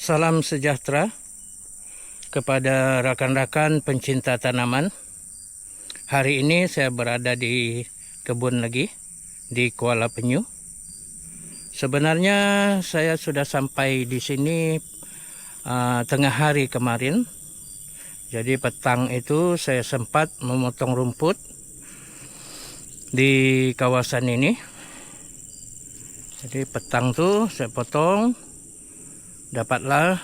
Salam sejahtera kepada rakan-rakan pencinta tanaman. Hari ini saya berada di kebun lagi di Kuala Penyu. Sebenarnya saya sudah sampai di sini tengah hari kemarin. Jadi petang itu saya sempat memotong rumput di kawasan ini. Jadi petang tuh saya potong, dapatlah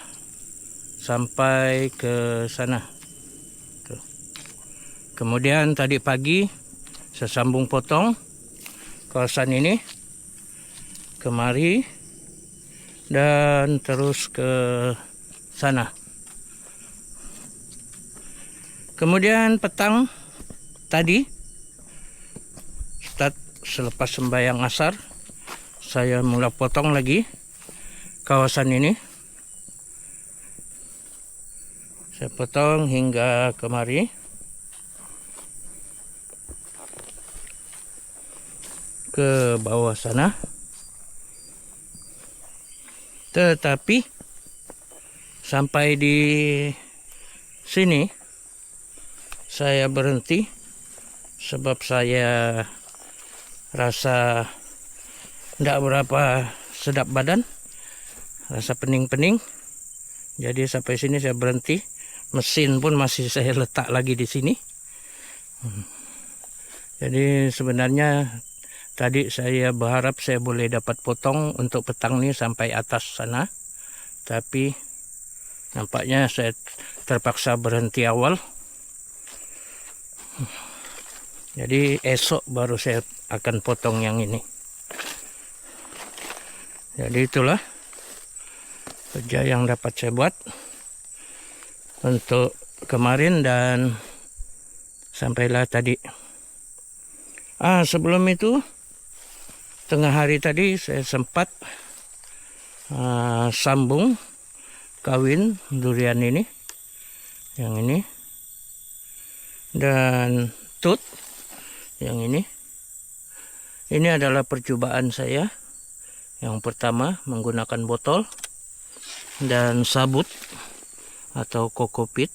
sampai ke sana. Tuh. Kemudian tadi pagi saya sambung potong kawasan ini kemari dan terus ke sana. Kemudian petang tadi selepas sembahyang asar saya mulai potong lagi kawasan ini. Saya potong hingga kemari. Ke bawah sana. Tetapi sampai di sini saya berhenti sebab saya rasa tidak berapa sedap badan, rasa pening-pening. Jadi sampai sini saya berhenti. Mesin pun masih saya letak lagi di sini. Jadi sebenarnya tadi saya berharap saya boleh dapat potong untuk petang ini sampai atas sana. Tapi nampaknya saya terpaksa berhenti awal. Jadi esok baru saya akan potong yang ini. Jadi itulah kerja yang dapat saya buat untuk kemarin dan sampailah tadi. Sebelum itu tengah hari tadi saya sempat sambung kawin durian ini, yang ini, dan tut yang ini. Ini adalah percobaan saya. Yang pertama menggunakan botol dan sabut atau kokopit,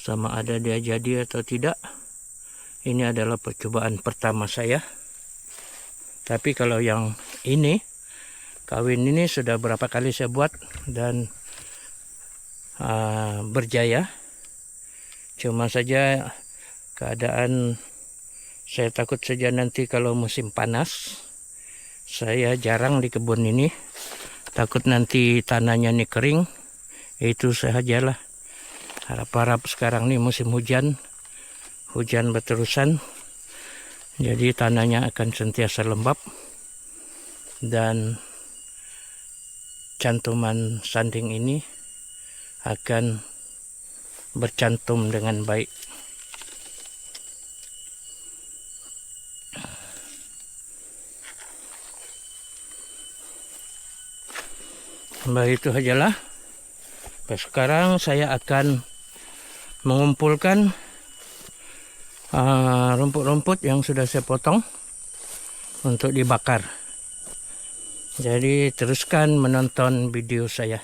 sama ada dia jadi atau tidak. Ini adalah percobaan pertama saya. Tapi kalau yang ini, kawin ini sudah berapa kali saya buat dan berjaya. Cuma saja keadaan saya takut saja nanti kalau musim panas. Saya jarang di kebun ini, takut nanti tanahnya nih kering. Itu sajalah. Harap-harap sekarang nih musim hujan, hujan berterusan. Jadi tanahnya akan sentiasa lembab dan cantuman sanding ini akan bercantum dengan baik. Baik, itu sajalah. Sekarang saya akan mengumpulkan rumput-rumput yang sudah saya potong untuk dibakar. Jadi teruskan menonton video saya.